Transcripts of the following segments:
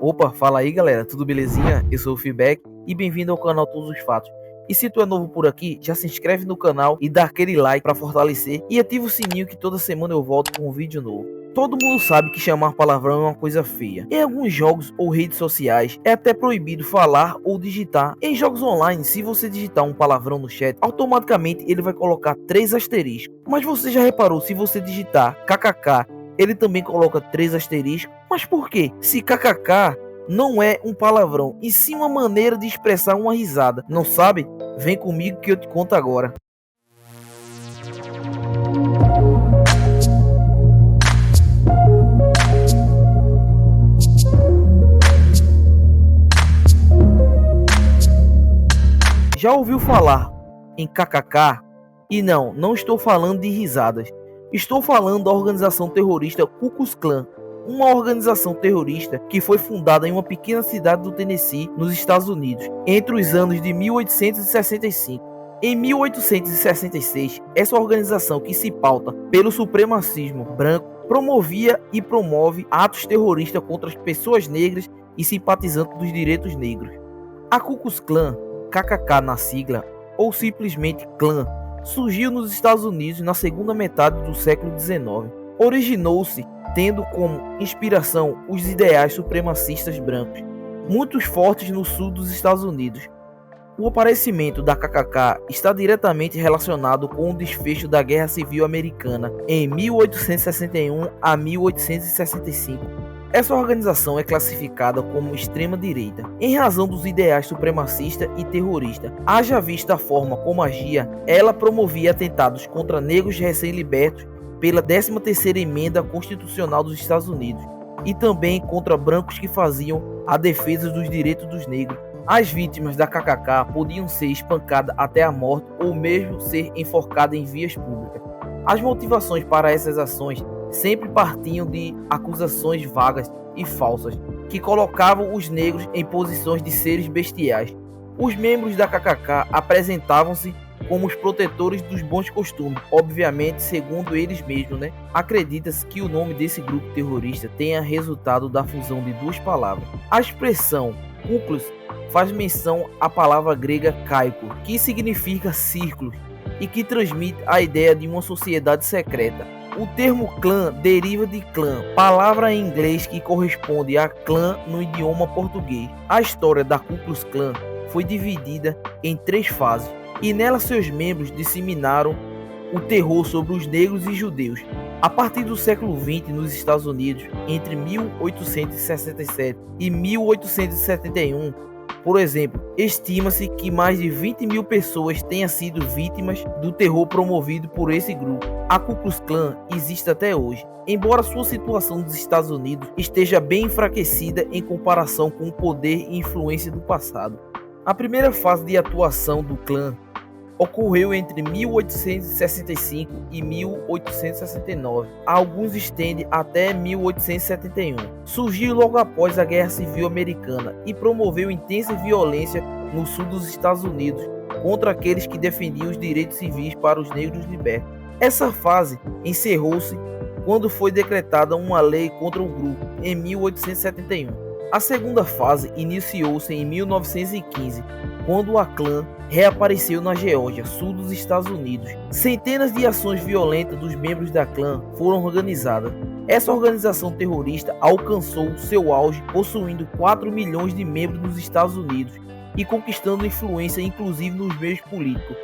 Opa, fala aí galera, tudo belezinha? Eu sou o Feedback e bem-vindo ao canal Todos os Fatos. E se tu é novo por aqui, já se inscreve no canal e dá aquele like para fortalecer e ativa o sininho que toda semana eu volto com um vídeo novo. Todo mundo sabe que chamar palavrão é uma coisa feia. Em alguns jogos ou redes sociais é até proibido falar ou digitar. Em jogos online, se você digitar um palavrão no chat, automaticamente ele vai colocar 3 asteriscos. Mas você já reparou, se você digitar kkk, ele também coloca 3 asteriscos? Mas por quê? Se kkk não é um palavrão, e sim uma maneira de expressar uma risada. Não sabe? Vem comigo que eu te conto agora. Já ouviu falar em kkk? E não estou falando de risadas. Estou falando da organização terrorista Ku Klux Klan, uma organização terrorista que foi fundada em uma pequena cidade do Tennessee, nos Estados Unidos, entre os anos de 1865. Em 1866, essa organização, que se pauta pelo supremacismo branco, promovia e promove atos terroristas contra as pessoas negras e simpatizantes dos direitos negros. A Ku Klux Klan, KKK na sigla, ou simplesmente Klan, surgiu nos Estados Unidos na segunda metade do século XIX. Originou-se tendo como inspiração os ideais supremacistas brancos, muito fortes no sul dos Estados Unidos. O aparecimento da KKK está diretamente relacionado com o desfecho da Guerra Civil Americana em 1861 a 1865. Essa organização é classificada como extrema-direita, em razão dos ideais supremacista e terrorista. Haja vista a forma como agia, ela promovia atentados contra negros recém-libertos pela 13ª Emenda Constitucional dos Estados Unidos, e também contra brancos que faziam a defesa dos direitos dos negros. As vítimas da KKK podiam ser espancadas até a morte ou mesmo ser enforcadas em vias públicas. As motivações para essas ações sempre partiam de acusações vagas e falsas, que colocavam os negros em posições de seres bestiais. Os membros da KKK apresentavam-se como os protetores dos bons costumes, obviamente segundo eles mesmos, Acredita-se que o nome desse grupo terrorista tenha resultado da fusão de duas palavras. A expressão Ku Klux faz menção à palavra grega kaiko, que significa círculos e que transmite a ideia de uma sociedade secreta. O termo clã deriva de clã, palavra em inglês que corresponde a clã no idioma português. A história da Ku Klux Klan foi dividida em 3 fases, e nela seus membros disseminaram o terror sobre os negros e judeus. A partir do século XX nos Estados Unidos, entre 1867 e 1871, por exemplo, estima-se que mais de 20 mil pessoas tenham sido vítimas do terror promovido por esse grupo. A Ku Klux Klan existe até hoje, embora sua situação nos Estados Unidos esteja bem enfraquecida em comparação com o poder e influência do passado. A primeira fase de atuação do clã ocorreu entre 1865 e 1869. Alguns estendem até 1871. Surgiu logo após a Guerra Civil Americana e promoveu intensa violência no sul dos Estados Unidos contra aqueles que defendiam os direitos civis para os negros libertos. Essa fase encerrou-se quando foi decretada uma lei contra o grupo em 1871. A segunda fase iniciou-se em 1915, quando a Klan reapareceu na Geórgia, sul dos Estados Unidos. Centenas de ações violentas dos membros da Klan foram organizadas. Essa organização terrorista alcançou seu auge possuindo 4 milhões de membros nos Estados Unidos e conquistando influência inclusive nos meios políticos.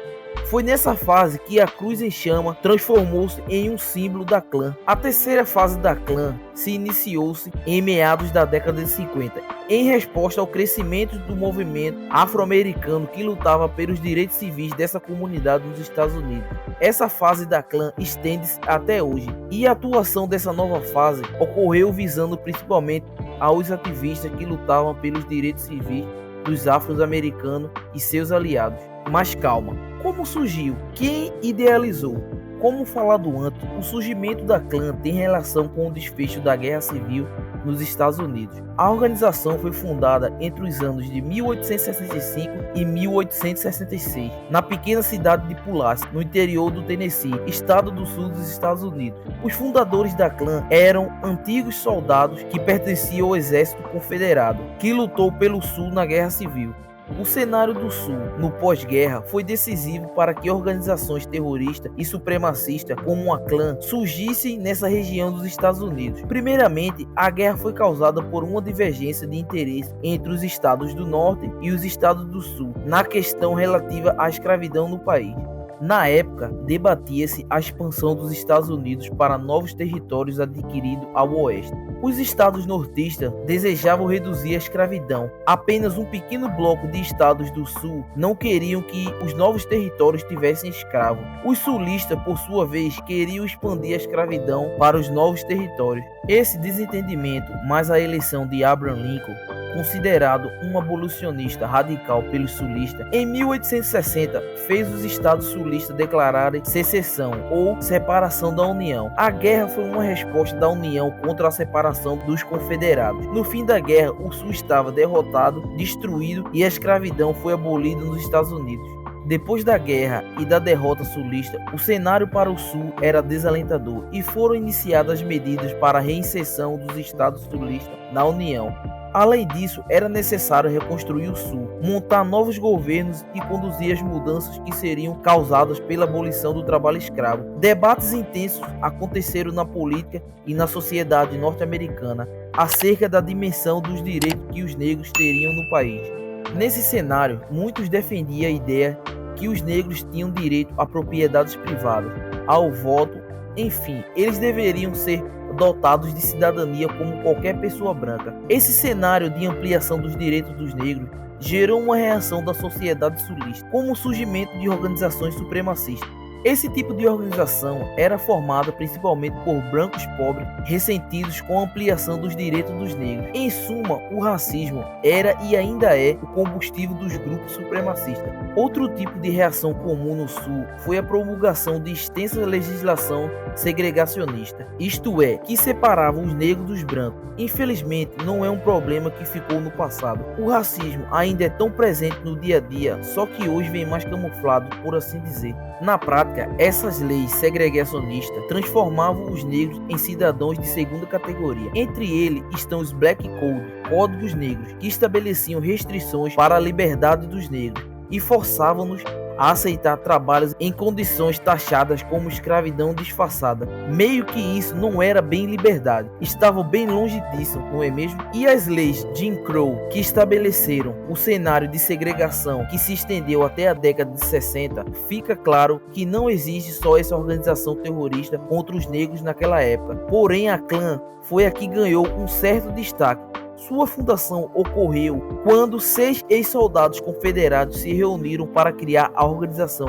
Foi nessa fase que a cruz em chama transformou-se em um símbolo da Klan. A terceira fase da Klan se iniciou-se em meados da década de 50, em resposta ao crescimento do movimento afro-americano que lutava pelos direitos civis dessa comunidade nos Estados Unidos. Essa fase da Klan estende-se até hoje, e a atuação dessa nova fase ocorreu visando principalmente aos ativistas que lutavam pelos direitos civis dos afro-americanos e seus aliados. Mas calma, como surgiu? Quem idealizou? Como falado antes, o surgimento da Klan tem relação com o desfecho da Guerra Civil nos Estados Unidos. A organização foi fundada entre os anos de 1865 e 1866, na pequena cidade de Pulaski, no interior do Tennessee, estado do sul dos Estados Unidos. Os fundadores da clã eram antigos soldados que pertenciam ao exército confederado, que lutou pelo sul na Guerra Civil. O cenário do Sul, no pós-guerra, foi decisivo para que organizações terroristas e supremacistas como a clã surgissem nessa região dos Estados Unidos. Primeiramente, a guerra foi causada por uma divergência de interesse entre os estados do Norte e os estados do Sul na questão relativa à escravidão no país. Na época, debatia-se a expansão dos Estados Unidos para novos territórios adquiridos ao oeste. Os estados nortistas desejavam reduzir a escravidão. Apenas um pequeno bloco de estados do sul não queriam que os novos territórios tivessem escravos. Os sulistas, por sua vez, queriam expandir a escravidão para os novos territórios. Esse desentendimento, mais a eleição de Abraham Lincoln, considerado um abolicionista radical pelos sulistas, em 1860 fez os estados sulistas declararem secessão ou separação da União. A guerra foi uma resposta da União contra a separação dos confederados. No fim da guerra, o sul estava derrotado, destruído e a escravidão foi abolida nos Estados Unidos. Depois da guerra e da derrota sulista, o cenário para o sul era desalentador e foram iniciadas medidas para a reinserção dos estados sulistas na União. Além disso, era necessário reconstruir o Sul, montar novos governos e conduzir as mudanças que seriam causadas pela abolição do trabalho escravo. Debates intensos aconteceram na política e na sociedade norte-americana acerca da dimensão dos direitos que os negros teriam no país. Nesse cenário, muitos defendiam a ideia que os negros tinham direito a propriedades privadas, ao voto, enfim, eles deveriam ser dotados de cidadania como qualquer pessoa branca. Esse cenário de ampliação dos direitos dos negros gerou uma reação da sociedade sulista, como o surgimento de organizações supremacistas. Esse tipo de organização era formada principalmente por brancos pobres ressentidos com a ampliação dos direitos dos negros. Em suma, o racismo era e ainda é o combustível dos grupos supremacistas. Outro tipo de reação comum no Sul foi a promulgação de extensa legislação segregacionista, isto é, que separava os negros dos brancos. Infelizmente, não é um problema que ficou no passado. O racismo ainda é tão presente no dia a dia, só que hoje vem mais camuflado, por assim dizer. Na prática, essas leis segregacionistas transformavam os negros em cidadãos de segunda categoria. Entre eles estão os Black Code, códigos negros, que estabeleciam restrições para a liberdade dos negros e forçavam-nos a aceitar trabalhos em condições taxadas como escravidão disfarçada. Meio que isso não era bem liberdade, estavam bem longe disso, não é mesmo? E as leis Jim Crow, que estabeleceram o cenário de segregação que se estendeu até a década de 60, fica claro que não existe só essa organização terrorista contra os negros naquela época. Porém, a clã foi a que ganhou um certo destaque. Sua fundação ocorreu quando 6 ex-soldados confederados se reuniram para criar a organização.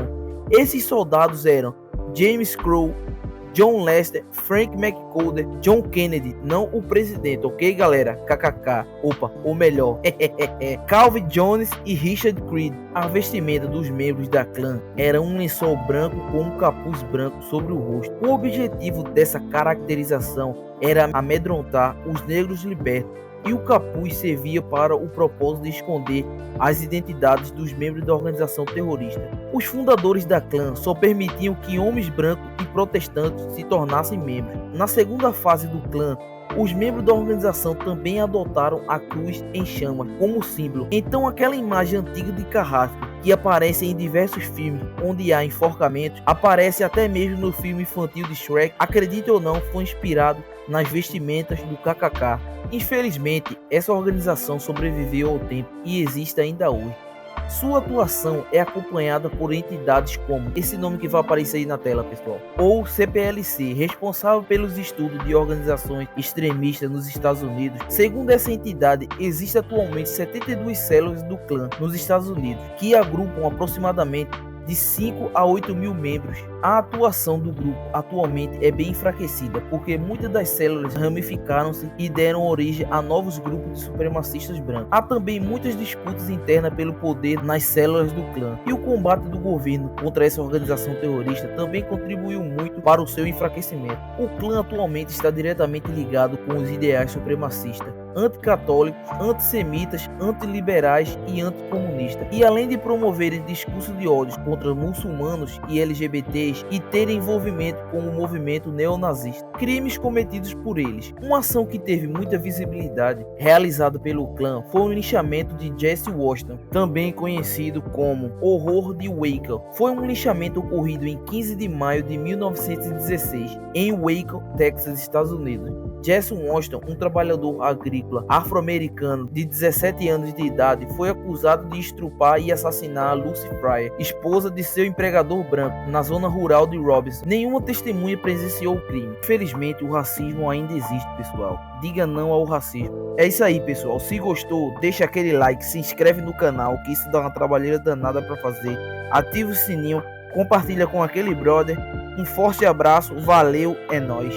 Esses soldados eram James Crow, John Lester, Frank McCorder, John Kennedy, não o presidente, ok galera? KKK, opa, ou melhor, Calvin Jones e Richard Creed. A vestimenta dos membros da clã era um lençol branco com um capuz branco sobre o rosto. O objetivo dessa caracterização era amedrontar os negros libertos, e o capuz servia para o propósito de esconder as identidades dos membros da organização terrorista. Os fundadores da clã só permitiam que homens brancos e protestantes se tornassem membros. Na segunda fase do clã, os membros da organização também adotaram a cruz em chama como símbolo. Então aquela imagem antiga de carrasco que aparece em diversos filmes onde há enforcamentos, aparece até mesmo no filme infantil de Shrek, acredite ou não, foi inspirado nas vestimentas do KKK. Infelizmente, essa organização sobreviveu ao tempo e existe ainda hoje. Sua atuação é acompanhada por entidades como esse nome que vai aparecer aí na tela, pessoal, ou CPLC, responsável pelos estudos de organizações extremistas nos Estados Unidos. Segundo essa entidade, existem atualmente 72 células do clã nos Estados Unidos, que agrupam aproximadamente de 5 a 8 mil membros. A atuação do grupo atualmente é bem enfraquecida, porque muitas das células ramificaram-se e deram origem a novos grupos de supremacistas brancos. Há também muitas disputas internas pelo poder nas células do clã, e o combate do governo contra essa organização terrorista também contribuiu muito para o seu enfraquecimento. O clã atualmente está diretamente ligado com os ideais supremacistas, anticatólicos, antissemitas, antiliberais e anticomunistas, e além de promoverem discurso de ódio contra muçulmanos e LGBTs e terem envolvimento com o movimento neonazista. Crimes cometidos por eles. Uma ação que teve muita visibilidade realizada pelo clã foi o linchamento de Jesse Washington, também conhecido como Horror de Waco. Foi um linchamento ocorrido em 15 de maio de 1916 em Waco, Texas, Estados Unidos. Jesse Washington, um trabalhador agrícola afro-americano de 17 anos de idade, foi acusado de estrupar e assassinar Lucy Fryer, esposa de seu empregador branco, na zona rural de Robinson. Nenhuma testemunha presenciou o crime. Infelizmente, o racismo ainda existe, pessoal. Diga não ao racismo. É isso aí, pessoal. Se gostou, deixa aquele like, se inscreve no canal, que isso dá uma trabalheira danada para fazer. Ativa o sininho, compartilha com aquele brother. Um forte abraço, valeu, é nóis.